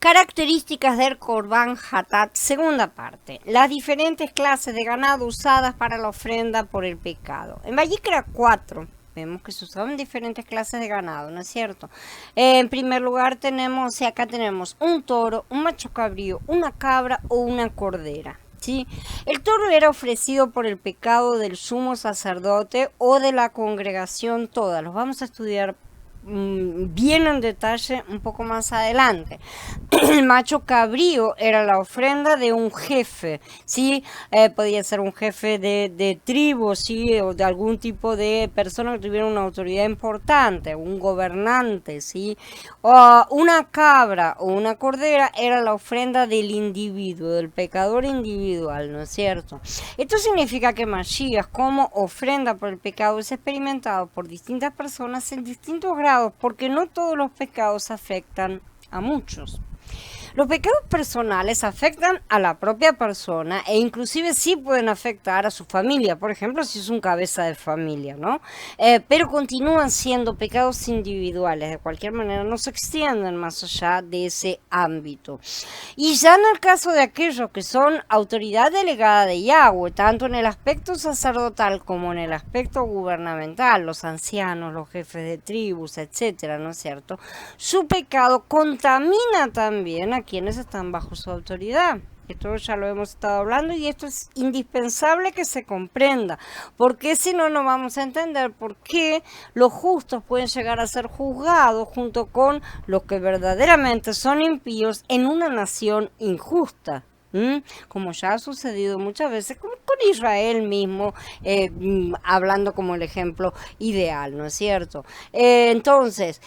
Características del Corban Hatat, segunda parte. Las diferentes clases de ganado usadas para la ofrenda por el pecado. En Vallicra 4 vemos que se usaban diferentes clases de ganado, ¿no es cierto? En primer lugar acá tenemos un toro, un macho cabrío, una cabra o una cordera. ¿Sí? El toro era ofrecido por el pecado del sumo sacerdote o de la congregación toda. Los vamos a estudiar bien en detalle un poco más adelante. El macho cabrío era la ofrenda de un jefe, ¿sí? Podía ser un jefe de tribu, ¿sí? O de algún tipo de persona que tuviera una autoridad importante, un gobernante, ¿sí? O una cabra o una cordera era la ofrenda del individuo, del pecador individual, ¿no es cierto? Esto significa que Mashiach, como ofrenda por el pecado, es experimentado por distintas personas en distintos grados, porque no todos los pecados afectan a muchos. Los pecados personales afectan a la propia persona e inclusive sí pueden afectar a su familia, por ejemplo, si es un cabeza de familia, ¿no? Pero continúan siendo pecados individuales, de cualquier manera no se extienden más allá de ese ámbito. Y ya en el caso de aquellos que son autoridad delegada de Yahweh, tanto en el aspecto sacerdotal como en el aspecto gubernamental, los ancianos, los jefes de tribus, etcétera, ¿no es cierto? Su pecado contamina también a quienes están bajo su autoridad. Esto ya lo hemos estado hablando y esto es indispensable que se comprenda, porque si no, no vamos a entender por qué los justos pueden llegar a ser juzgados junto con los que verdaderamente son impíos en una nación injusta. Como ya ha sucedido muchas veces con Israel mismo, hablando como el ejemplo ideal, ¿no es cierto? Entonces,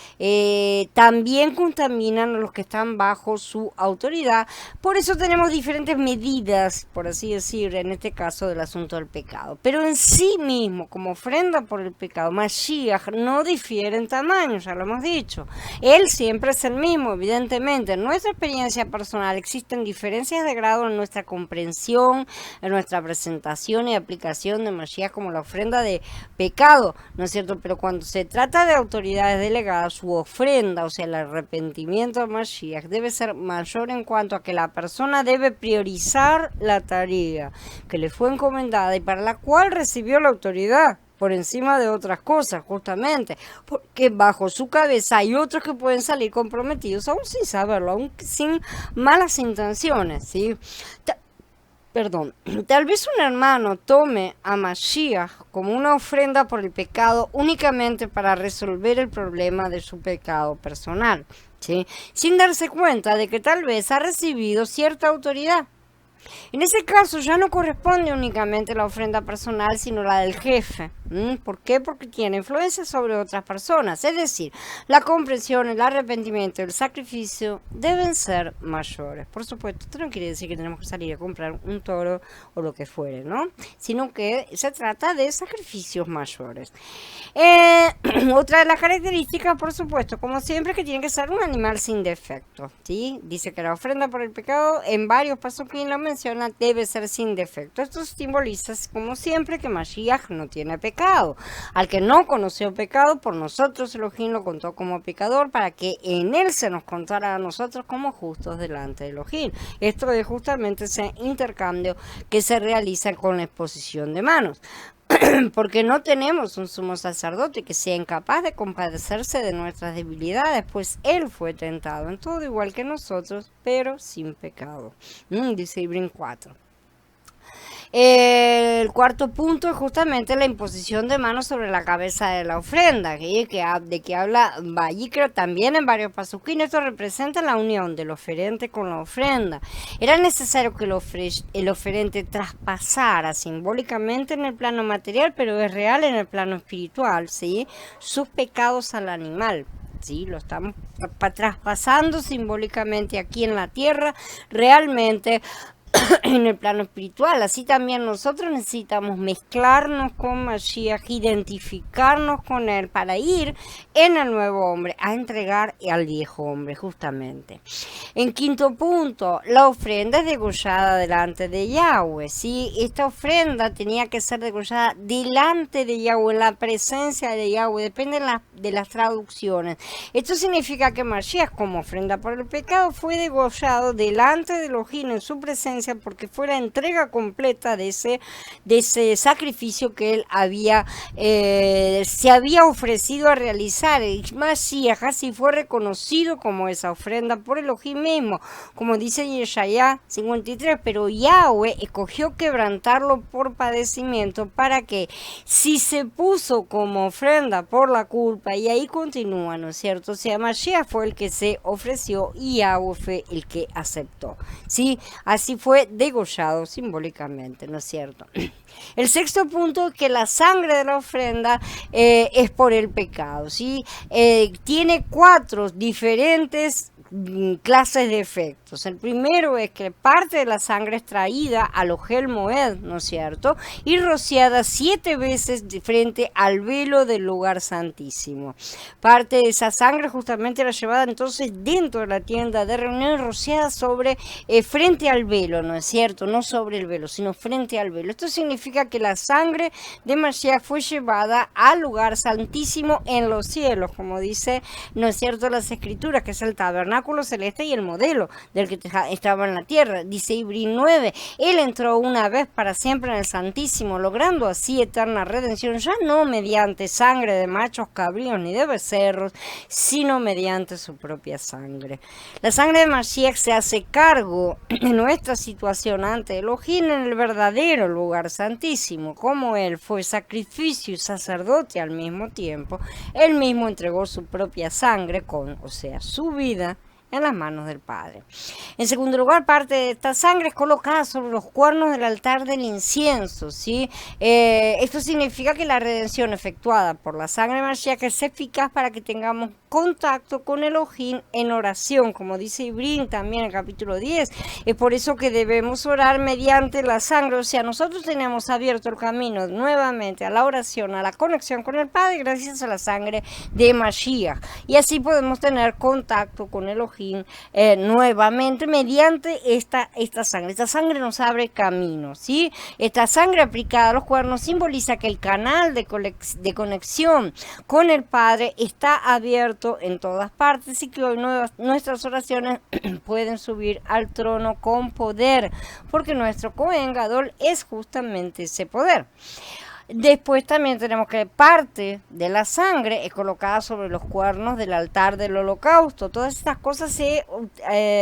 también contaminan a los que están bajo su autoridad, por eso tenemos diferentes medidas, por así decir, en este caso del asunto del pecado, pero en sí mismo, como ofrenda por el pecado, Mashiach no difiere en tamaño, ya lo hemos dicho, él siempre es el mismo, evidentemente, en nuestra experiencia personal existen diferencias de grado en nuestra comprensión, en nuestra presentación y aplicación de Mashiach como la ofrenda de pecado, ¿no es cierto? Pero cuando se trata de autoridades delegadas, su ofrenda, o sea, el arrepentimiento de Mashiach, debe ser mayor en cuanto a que la persona debe priorizar la tarea que le fue encomendada y para la cual recibió la autoridad por encima de otras cosas, justamente, porque bajo su cabeza hay otros que pueden salir comprometidos, aún sin saberlo, aún sin malas intenciones, ¿sí? Tal vez un hermano tome a Mashiach como una ofrenda por el pecado únicamente para resolver el problema de su pecado personal, ¿sí? Sin darse cuenta de que tal vez ha recibido cierta autoridad. En ese caso ya no corresponde únicamente la ofrenda personal, sino la del jefe. ¿Por qué? Porque tiene influencia sobre otras personas. Es decir, la comprensión, el arrepentimiento, el sacrificio deben ser mayores. Por supuesto, esto no quiere decir que tenemos que salir a comprar un toro o lo que fuere, ¿no? Sino que se trata de sacrificios mayores. Otra de las características, por supuesto, como siempre, que tiene que ser un animal sin defecto, ¿sí? Dice que la ofrenda por el pecado, en varios pasos que lo menciona, debe ser sin defecto. Esto simboliza, como siempre, que Mashiach no tiene pecado. Al que no conoció pecado, por nosotros Elohim lo contó como pecador, para que en él se nos contara a nosotros como justos delante de Elohim. Esto es justamente ese intercambio que se realiza con la exposición de manos. Porque no tenemos un sumo sacerdote que sea incapaz de compadecerse de nuestras debilidades, pues él fue tentado en todo igual que nosotros, pero sin pecado. Dice Ibrim 4. El cuarto punto es justamente la imposición de manos sobre la cabeza de la ofrenda, de que habla Vallicra también en varios pasuquín. Esto representa la unión del oferente con la ofrenda. Era necesario que el oferente traspasara simbólicamente en el plano material, pero es real en el plano espiritual, ¿sí? Sus pecados al animal. Sí, lo estamos traspasando simbólicamente aquí en la tierra, realmente en el plano espiritual. Así también nosotros necesitamos mezclarnos con Mashiach, identificarnos con él para ir en el nuevo hombre a entregar al viejo hombre, justamente. En quinto punto, la ofrenda es degollada delante de Yahweh, ¿sí? Esta ofrenda tenía que ser degollada delante de Yahweh, en la presencia de Yahweh, depende de las traducciones. Esto significa que Mashiach, como ofrenda por el pecado, fue degollado delante de Elohim en su presencia, porque fue la entrega completa de ese sacrificio que él se había ofrecido a realizar. Y Mashiach así fue reconocido como esa ofrenda por Elohim mismo, como dice Yeshaya 53, pero Yahweh escogió quebrantarlo por padecimiento, para que si se puso como ofrenda por la culpa, y ahí continúa, ¿no es cierto? O sea, Mashiach fue el que se ofreció y Yahweh fue el que aceptó, ¿sí? Así fue degollado simbólicamente, ¿no es cierto? El sexto punto es que la sangre de la ofrenda es por el pecado, ¿sí? Tiene 4 diferentes clases de efectos. El primero es que parte de la sangre es traída al Ohel Moed, ¿no es cierto? Y rociada 7 veces de frente al velo del lugar santísimo. Parte de esa sangre justamente era llevada entonces dentro de la tienda de reunión, rociada frente al velo, ¿no es cierto? No sobre el velo, sino frente al velo. Esto significa que la sangre de Mashiach fue llevada al lugar santísimo en los cielos, como dice, ¿no es cierto?, las escrituras, que es el tabernáculo celeste y el modelo del que estaba en la tierra. Dice Ibrim 9, él entró una vez para siempre en el Santísimo, logrando así eterna redención, ya no mediante sangre de machos cabríos ni de becerros, sino mediante su propia sangre. La sangre de Mashiach se hace cargo de nuestra situación ante Elohim en el verdadero lugar santísimo. Como él fue sacrificio y sacerdote al mismo tiempo, él mismo entregó su propia sangre, o sea, su vida, en las manos del Padre. En segundo lugar, parte de esta sangre es colocada sobre los cuernos del altar del incienso, ¿sí? Esto significa que la redención efectuada por la sangre de Mashiach es eficaz para que tengamos contacto con Elohim en oración, como dice Ibrim también en el capítulo 10. Es por eso que debemos orar mediante la sangre, o sea, nosotros tenemos abierto el camino nuevamente a la oración, a la conexión con el Padre, gracias a la sangre de Mashiach. Y así podemos tener contacto con Elohim nuevamente mediante esta sangre. Esta sangre nos abre camino, ¿sí? Esta sangre aplicada a los cuernos simboliza que el canal de conexión con el Padre está abierto en todas partes, y que hoy nuestras oraciones pueden subir al trono con poder, porque nuestro Cohen Gadol es justamente ese poder. Después también tenemos que parte de la sangre es colocada sobre los cuernos del altar del holocausto. Todas estas cosas se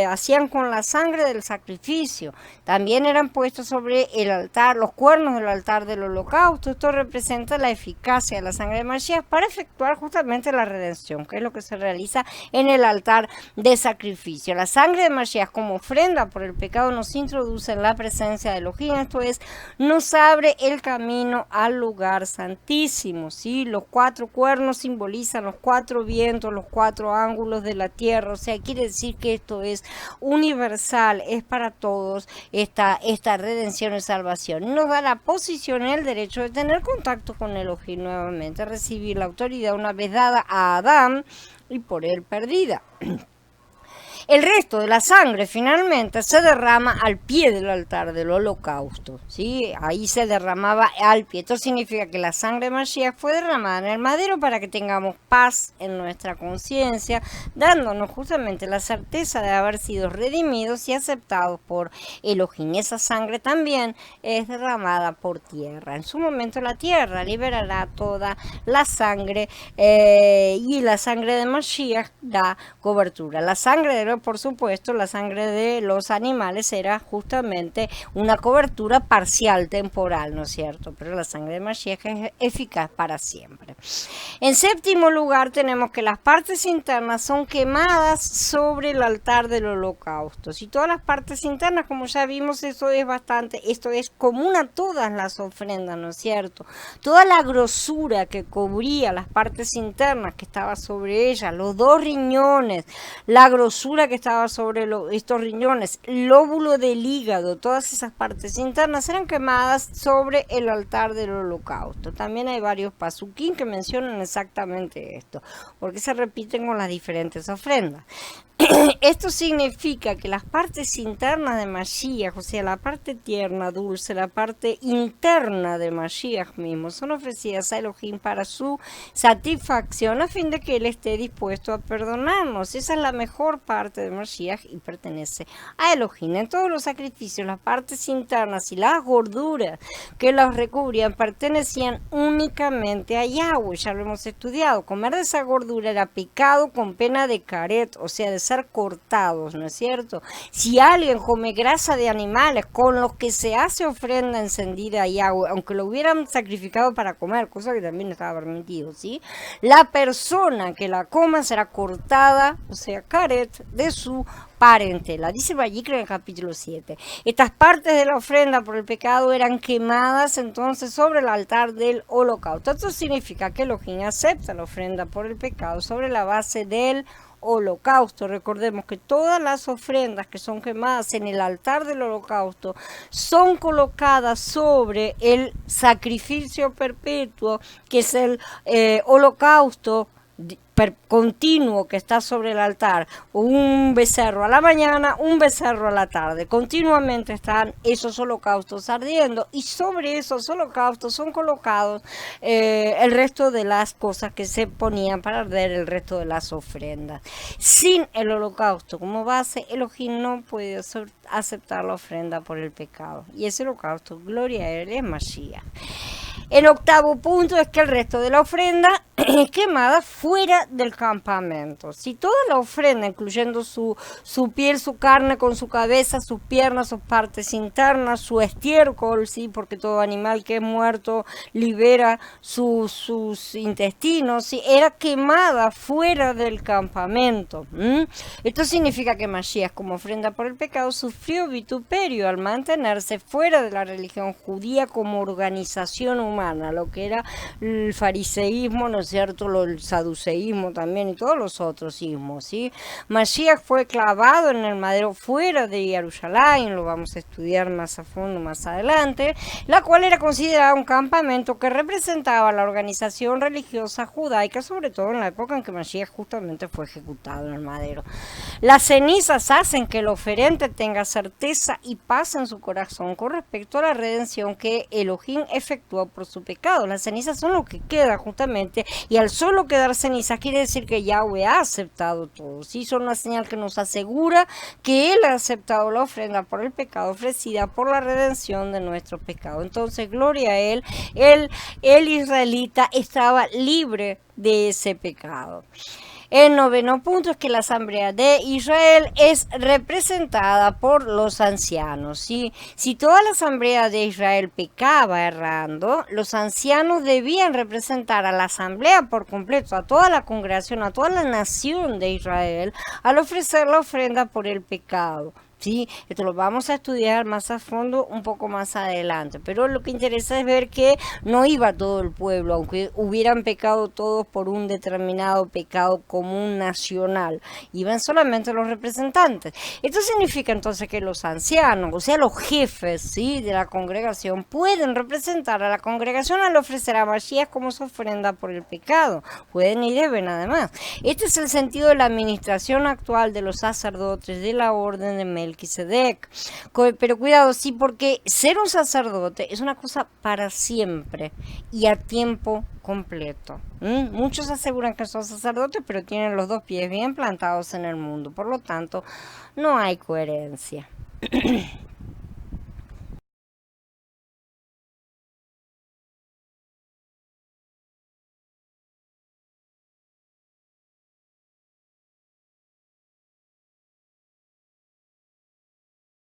hacían con la sangre del sacrificio. También eran puestos sobre el altar, los cuernos del altar del holocausto. Esto representa la eficacia de la sangre de Mashiach para efectuar justamente la redención, que es lo que se realiza en el altar de sacrificio. La sangre de Mashiach como ofrenda por el pecado nos introduce en la presencia de Elohim, esto es, nos abre el camino al lugar santísimo, ¿sí? Los 4 cuernos simbolizan los 4 vientos, los 4 ángulos de la tierra, o sea, quiere decir que esto es universal, es para todos esta redención y salvación. Nos da la posición y el derecho de tener contacto con Elohim nuevamente, recibir la autoridad una vez dada a Adán y por él perdida. El resto de la sangre finalmente se derrama al pie del altar del holocausto, ¿sí? Ahí se derramaba al pie. Esto significa que la sangre de Mashiach fue derramada en el madero para que tengamos paz en nuestra conciencia, dándonos justamente la certeza de haber sido redimidos y aceptados por Elohim. Esa sangre también es derramada por tierra. En su momento la tierra liberará toda la sangre y la sangre de Mashiach da cobertura. La sangre de por supuesto, la sangre de los animales era justamente una cobertura parcial, temporal, ¿no es cierto? Pero la sangre de Mashiach es eficaz para siempre. En séptimo lugar, tenemos que las partes internas son quemadas sobre el altar del holocausto. Y todas las partes internas, como ya vimos, esto es común a todas las ofrendas, ¿no es cierto? Toda la grosura que cubría las partes internas que estaba sobre ellas, los 2 riñones, la grosura que estaba sobre estos riñones, lóbulo del hígado, todas esas partes internas eran quemadas sobre el altar del holocausto. También hay varios pasuquín que mencionan exactamente esto, porque se repiten con las diferentes ofrendas. Esto significa que las partes internas de Mashiach, o sea, la parte tierna, dulce, la parte interna de Mashiach mismo, son ofrecidas a Elohim para su satisfacción a fin de que Él esté dispuesto a perdonarnos. Esa es la mejor parte de Mashiach y pertenece a Elohim. En todos los sacrificios, las partes internas y las gorduras que los recubrían pertenecían únicamente a Yahweh. Ya lo hemos estudiado. Comer de esa gordura era pecado con pena de caret, o sea, de ser cortados, ¿no es cierto? Si alguien come grasa de animales con los que se hace ofrenda encendida a Yahweh, aunque lo hubieran sacrificado para comer, cosa que también estaba permitido, ¿sí? La persona que la coma será cortada, o sea, caret, de su parentela. Dice Vayikra en el capítulo 7. Estas partes de la ofrenda por el pecado eran quemadas entonces sobre el altar del holocausto. Esto significa que Elohim acepta la ofrenda por el pecado sobre la base del holocausto. Recordemos que todas las ofrendas que son quemadas en el altar del holocausto son colocadas sobre el sacrificio perpetuo, que es el holocausto continuo que está sobre el altar, un becerro a la mañana, un becerro a la tarde. Continuamente están esos holocaustos ardiendo y sobre esos holocaustos son colocados el resto de las cosas que se ponían para arder, el resto de las ofrendas. Sin el holocausto como base, Elohim no puede aceptar la ofrenda por el pecado. Y ese holocausto, gloria a él, es Mashiach. El octavo punto es que el resto de la ofrenda es quemada fuera del campamento. Si toda la ofrenda, incluyendo su piel, su carne con su cabeza, sus piernas, sus partes internas, su estiércol, ¿sí? Porque todo animal que es muerto libera sus intestinos, ¿sí? Era quemada fuera del campamento. Esto significa que Mashiach, como ofrenda por el pecado, sufrió vituperio al mantenerse fuera de la religión judía como organización humana, lo que era el fariseísmo, ¿no es cierto?, el saduceísmo también y todos los otros ismos, ¿sí? Mashiach fue clavado en el madero fuera de Jerusalén, lo vamos a estudiar más a fondo más adelante, la cual era considerada un campamento que representaba la organización religiosa judaica, sobre todo en la época en que Mashiach justamente fue ejecutado en el madero. Las cenizas hacen que el oferente tenga certeza y paz en su corazón con respecto a la redención que Elohim efectuó por su pecado. Las cenizas son lo que queda justamente, y al solo quedar cenizas quiere decir que Yahweh ha aceptado todo, ¿sí? Son una señal que nos asegura que Él ha aceptado la ofrenda por el pecado ofrecida por la redención de nuestro pecado. Entonces, gloria a Él, el israelita estaba libre de ese pecado. El noveno punto es que la asamblea de Israel es representada por los ancianos, ¿sí? Si toda la asamblea de Israel pecaba errando, los ancianos debían representar a la asamblea por completo, a toda la congregación, a toda la nación de Israel, al ofrecer la ofrenda por el pecado. Sí, esto lo vamos a estudiar más a fondo un poco más adelante, pero lo que interesa es ver que no iba todo el pueblo, aunque hubieran pecado todos por un determinado pecado común nacional, iban solamente los representantes. Esto significa entonces que los ancianos, o sea los jefes, ¿sí?, de la congregación, pueden representar a la congregación al ofrecer a Mashiach como su ofrenda por el pecado, pueden y deben además. Este es el sentido de la administración actual de los sacerdotes de la orden de Melquisedec. Pero cuidado, sí, porque ser un sacerdote es una cosa para siempre y a tiempo completo. Muchos aseguran que son sacerdotes, pero tienen los dos pies bien plantados en el mundo. Por lo tanto, no hay coherencia.